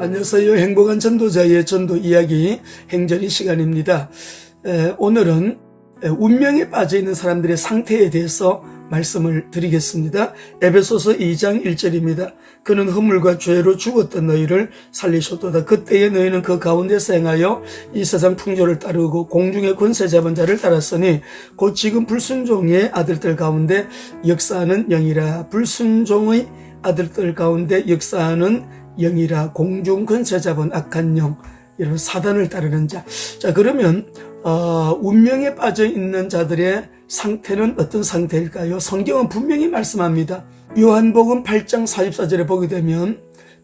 안녕하세요. 행복한 전도자의 전도 이야기 행전이 시간입니다. 오늘은 운명에 빠져있는 사람들의 상태에 대해서 말씀을 드리겠습니다. 에베소서 2장 1절입니다. 그는 허물과 죄로 죽었던 너희를 살리셨도다. 그때의 너희는 그 가운데서 행하여 이 세상 풍조를 따르고 공중의 권세 잡은 자를 따랐으니 곧 지금 불순종의 아들들 가운데 역사하는 영이라. 불순종의 아들들 가운데 역사하는 영이라. 공중 권세 잡은 악한 영, 이런 사단을 따르는 자. 자, 그러면 운명에 빠져 있는 자들의 상태는 어떤 상태일까요? 성경은 분명히 말씀합니다. 요한복음 8장 44절에 보게 되면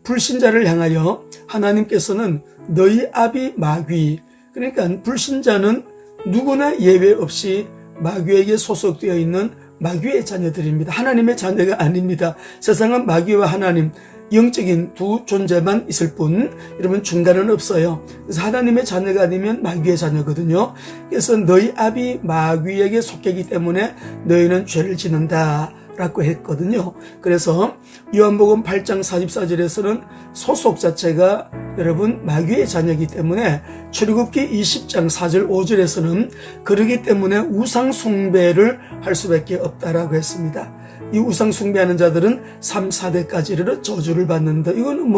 불신자를 향하여 하나님께서는 너희 아비 마귀, 그러니까 불신자는 누구나 예외 없이 마귀에게 소속되어 있는 마귀의 자녀들입니다. 하나님의 자녀가 아닙니다. 세상은 마귀와 하나님, 영적인 두 존재만 있을 뿐, 여러분 중간은 없어요. 그래서 하나님의 자녀가 아니면 마귀의 자녀거든요. 그래서 너희 아비 마귀에게 속했기 때문에 너희는 죄를 짓는다 라고 했거든요. 그래서 요한복음 8장 44절에서는 소속 자체가 여러분 마귀의 자녀이기 때문에, 출애굽기 20장 4절 5절에서는 그러기 때문에 우상 숭배를 할 수밖에 없다라고 했습니다. 이 우상 숭배하는 자들은 3, 4대까지 이르러 저주를 받는다. 이거는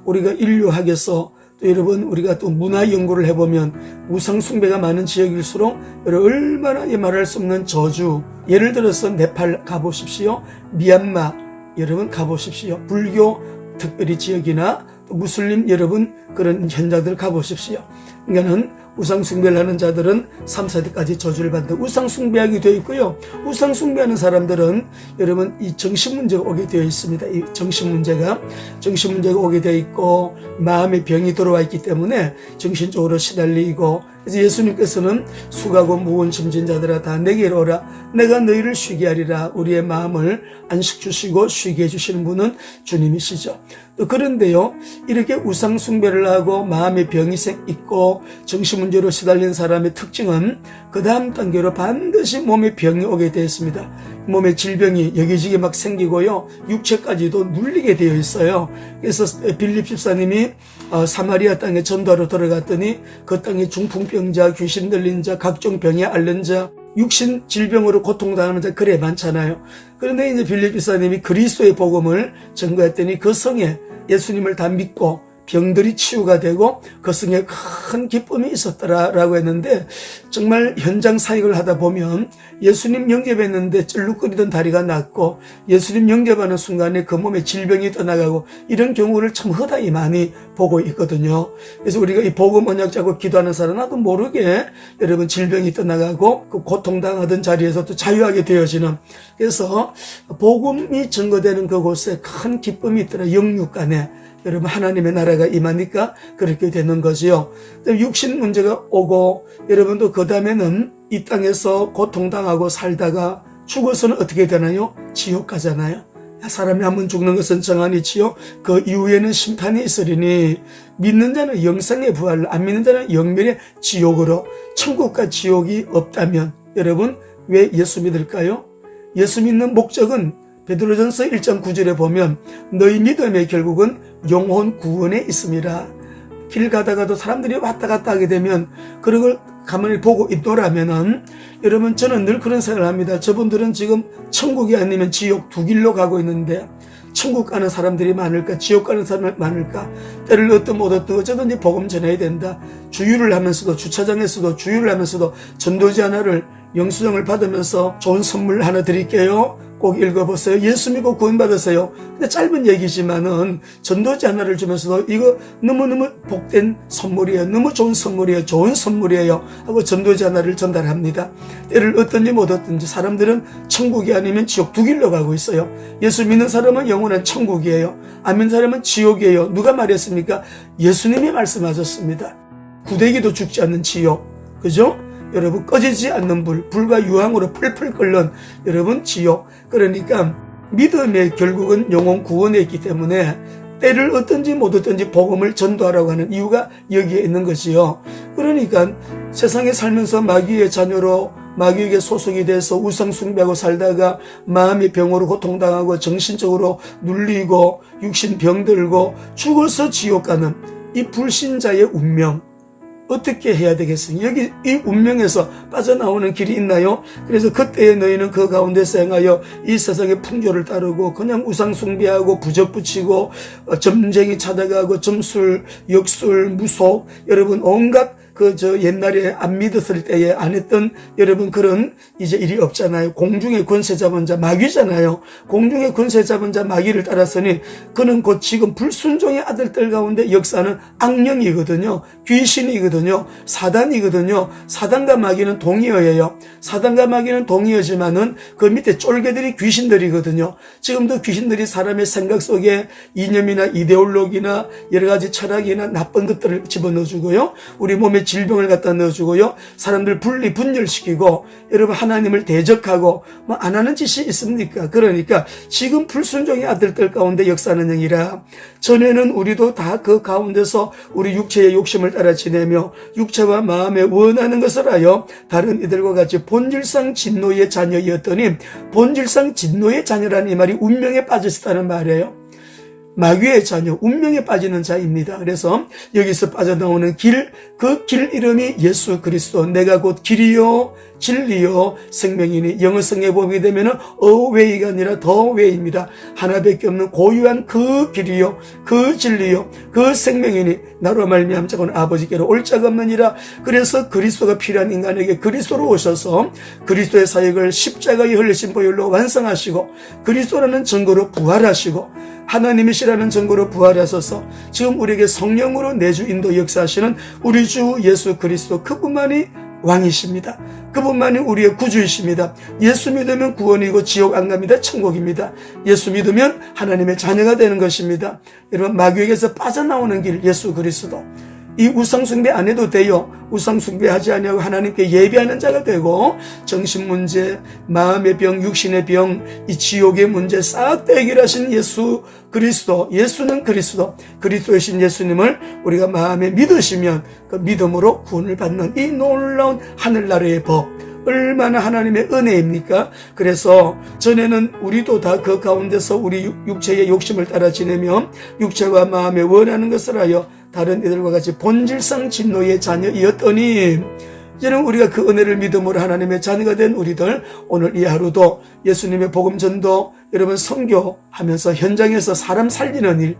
우리가 인류학에서 또 여러분 우리가 또 문화 연구를 해보면 우상 숭배가 많은 지역일수록 여러분 얼마나 말할 수 없는 저주. 예를 들어서 네팔 가보십시오. 미얀마 여러분 가보십시오. 불교 특별히 지역이나 또 무슬림 여러분 그런 현장들 가보십시오. 그러니까는 우상 숭배를 하는 자들은 3, 4대까지 저주를 받는다. 우상 숭배하게 되어 있고요. 우상 숭배하는 사람들은 여러분 이 정신 문제가 오게 되어 있습니다. 이 정신 문제가 오게 되어 있고 마음의 병이 들어와 있기 때문에 정신적으로 시달리고, 그래서 예수님께서는 수고하고 무거운 짐진 자들아 다 내게로 오라. 내가 너희를 쉬게 하리라. 우리의 마음을 안식 주시고 쉬게 해주시는 분은 주님이시죠. 또 그런데요, 이렇게 우상 숭배를 하고 마음의 병이 있고 정신 문제로 시달린 사람의 특징은 그 다음 단계로 반드시 몸에 병이 오게 되어 있습니다. 몸에 질병이 여기저기 막 생기고요, 육체까지도 눌리게 되어 있어요. 그래서 빌립 집사님이 사마리아 땅에 전도하러 들어갔더니 그 땅에 중풍병자, 귀신 들린 자, 각종 병에 앓는 자, 육신 질병으로 고통당하는 자 그래 많잖아요. 그런데 이제 빌립 집사님이 그리스도의 복음을 전거했더니 그 성에 예수님을 다 믿고 병들이 치유가 되고 그 성에 큰 기쁨이 있었더라라고 했는데, 정말 현장 사역을 하다 보면 예수님 영접했는데 쩔룩거리던 다리가 낫고 예수님 영접하는 순간에 그 몸에 질병이 떠나가고 이런 경우를 참 허다히 많이 보고 있거든요. 그래서 우리가 이 복음 언약 잡고 기도하는 사람 나도 모르게 여러분 질병이 떠나가고 그 고통당하던 자리에서 또 자유하게 되어지는, 그래서 복음이 증거되는 그곳에 큰 기쁨이 있더라. 영육간에 여러분 하나님의 나라가 임하니까 그렇게 되는 거지요. 육신 문제가 오고 여러분도 그 다음에는 이 땅에서 고통당하고 살다가 죽어서는 어떻게 되나요? 지옥 가잖아요. 사람이 한번 죽는 것은 정한이지요. 그 이후에는 심판이 있으리니 믿는 자는 영생의 부활로, 안 믿는 자는 영멸의 지옥으로. 천국과 지옥이 없다면 여러분 왜 예수 믿을까요? 예수 믿는 목적은 베드로전서 1장 9절에 보면 너희 믿음의 결국은 영혼 구원에 있습니다. 길 가다가도 사람들이 왔다 갔다 하게 되면 그걸 가만히 보고 있더라면은, 여러분 저는 늘 그런 생각을 합니다. 저분들은 지금 천국이 아니면 지옥 두 길로 가고 있는데 천국 가는 사람들이 많을까, 지옥 가는 사람이 많을까? 때를 얻든 못 얻든 어쩌든지 복음 전해야 된다. 주유를 하면서도, 주차장에서도 주유를 하면서도 전도지 하나를 영수증을 받으면서 좋은 선물 하나 드릴게요. 꼭 읽어보세요. 예수 믿고 구원받으세요. 근데 짧은 얘기지만은 전도지 하나를 주면서도 이거 너무너무 복된 선물이에요. 너무 좋은 선물이에요. 좋은 선물이에요. 하고 전도지 하나를 전달합니다. 때를 얻든지 못 얻든지 사람들은 천국이 아니면 지옥 두 길로 가고 있어요. 예수 믿는 사람은 영원한 천국이에요. 안 믿는 사람은 지옥이에요. 누가 말했습니까? 예수님이 말씀하셨습니다. 구데기도 죽지 않는 지옥. 그죠? 여러분 꺼지지 않는 불과 유황으로 풀풀 끓는 여러분 지옥. 그러니까 믿음의 결국은 영혼 구원에 있기 때문에 때를 얻든지 못 얻든지 복음을 전도하라고 하는 이유가 여기에 있는 것이요. 그러니까 세상에 살면서 마귀의 자녀로 마귀에게 소속이 돼서 우상 숭배하고 살다가 마음의 병으로 고통당하고 정신적으로 눌리고 육신 병들고 죽어서 지옥 가는 이 불신자의 운명, 어떻게 해야 되겠어요? 여기 이 운명에서 빠져나오는 길이 있나요? 그래서 그때에 너희는 그 가운데서 행하여 이 세상의 풍조를 따르고 그냥 우상 숭배하고 부적 붙이고 점쟁이 찾아가고 점술, 역술, 무속, 여러분 온갖 옛날에 안 믿었을 때에 안 했던 여러분 그런 이제 일이 없잖아요. 공중의 권세 잡은 자 마귀잖아요. 공중의 권세 잡은 자 마귀를 따랐으니 그는 곧 지금 불순종의 아들들 가운데 역사는 악령이거든요. 귀신이거든요. 사단이거든요. 사단과 마귀는 동의어예요. 사단과 마귀는 동의어지만은 그 밑에 쫄개들이 귀신들이거든요. 지금도 귀신들이 사람의 생각 속에 이념이나 이데올로기나 여러 가지 철학이나 나쁜 것들을 집어넣어주고요. 우리 몸에 질병을 갖다 넣어주고요. 사람들 분열시키고 여러분 하나님을 대적하고 뭐 안 하는 짓이 있습니까? 그러니까 지금 불순종의 아들들 가운데 역사하는 영이라 전에는 우리도 다 그 가운데서 우리 육체의 욕심을 따라 지내며 육체와 마음에 원하는 것을 하여 다른 이들과 같이 본질상 진노의 자녀이었더니 본질상 진노의 자녀라는 이 말이 운명에 빠졌다는 말이에요. 마귀의 자녀, 운명에 빠지는 자입니다. 그래서 여기서 빠져나오는 길, 그 길 이름이 예수 그리스도, 내가 곧 길이요 진리요 생명이니 영어성에 보게 되면 어웨이가 아니라 더웨이입니다. 하나밖에 없는 고유한 그 길이요 그 진리요 그 생명이니 나로 말미암아 자고는 아버지께로 올 자가 없느니라. 그래서 그리스도가 필요한 인간에게 그리스도로 오셔서 그리스도의 사역을 십자가의 흘리신 보혈로 완성하시고 그리스도라는 증거로 부활하시고 하나님이시라는 증거로 부활하셔서 지금 우리에게 성령으로 내주 인도 역사하시는 우리 주 예수 그리스도, 그분만이 왕이십니다. 그분만이 우리의 구주이십니다. 예수 믿으면 구원이고 지옥 안 갑니다. 천국입니다. 예수 믿으면 하나님의 자녀가 되는 것입니다. 여러분, 마귀에게서 빠져나오는 길 예수 그리스도, 이 우상숭배 안 해도 돼요. 우상숭배하지 아니하고 하나님께 예배하는 자가 되고 정신문제, 마음의 병, 육신의 병, 이 지옥의 문제 싹 다 해결하신 예수 그리스도, 예수는 그리스도, 그리스도이신 예수님을 우리가 마음에 믿으시면 그 믿음으로 구원을 받는 이 놀라운 하늘나라의 법, 얼마나 하나님의 은혜입니까? 그래서 전에는 우리도 다 그 가운데서 우리 육체의 욕심을 따라 지내며 육체와 마음에 원하는 것을 하여 다른 이들과 같이 본질상 진노의 자녀이었더니 이제는 우리가 그 은혜를 믿음으로 하나님의 자녀가 된 우리들, 오늘 이 하루도 예수님의 복음 전도, 여러분 선교하면서 현장에서 사람 살리는 일,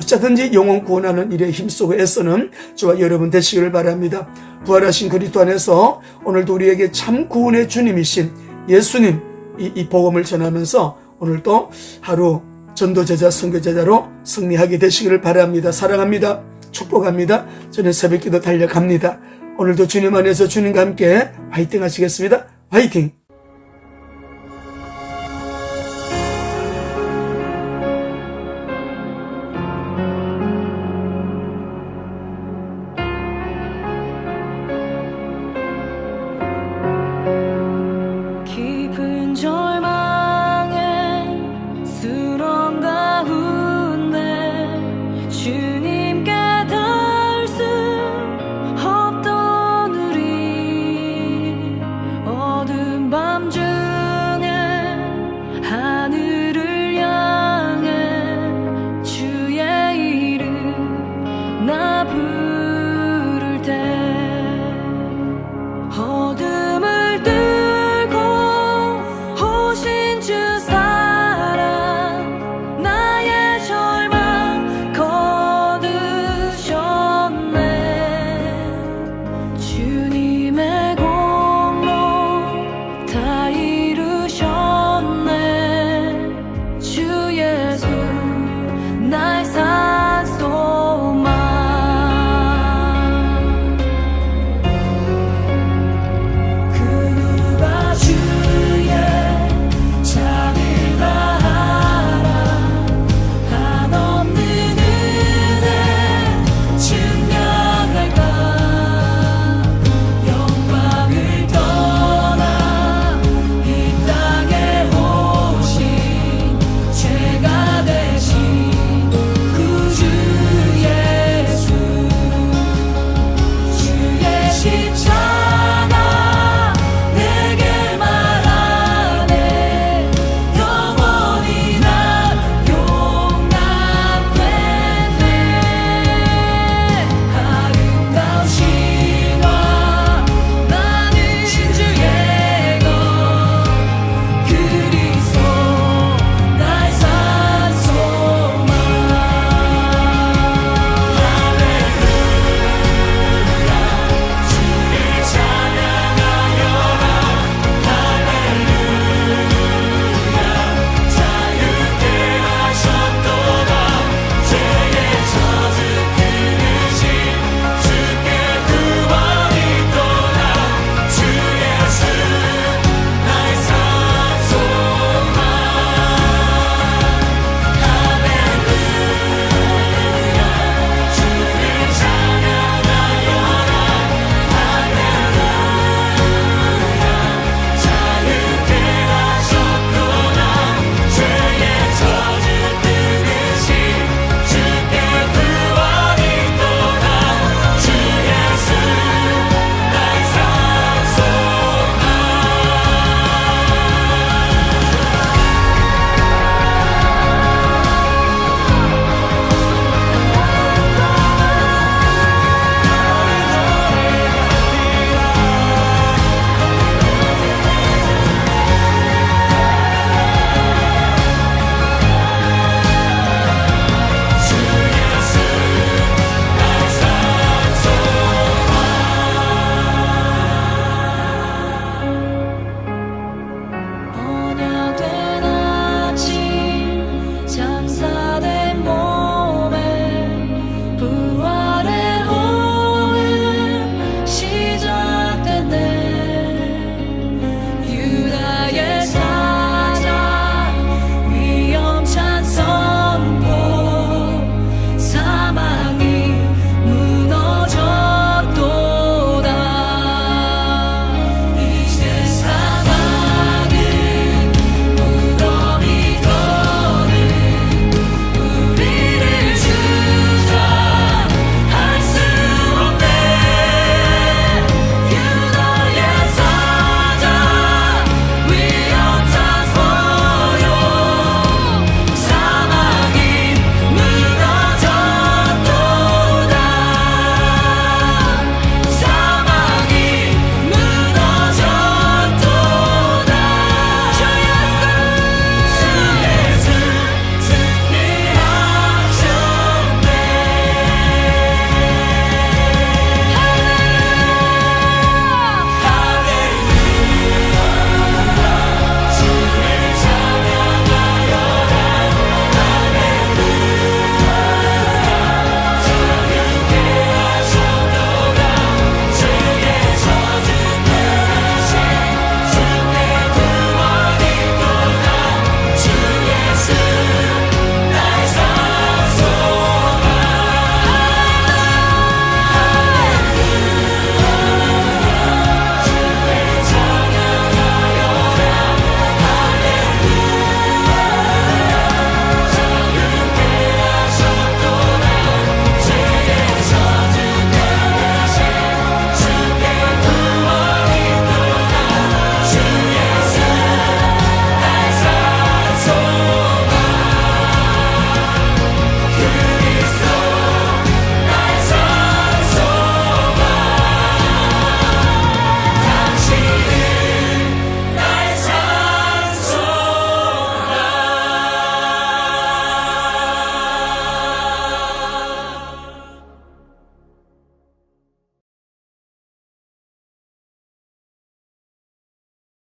어쩌든지 영혼 구원하는 일에 힘쓰고 애쓰는 저와 여러분 되시기를 바랍니다. 부활하신 그리스도 안에서 오늘도 우리에게 참 구원의 주님이신 예수님 이 복음을 전하면서 오늘도 하루 전도제자 선교제자로 승리하게 되시기를 바랍니다. 사랑합니다. 축복합니다. 저는 새벽기도 달려갑니다. 오늘도 주님 안에서 주님과 함께 화이팅 하시겠습니다. 화이팅! 깊은 절망에 수렁 가운데 주님께 닿을 수 없던 우리 어두운 밤 중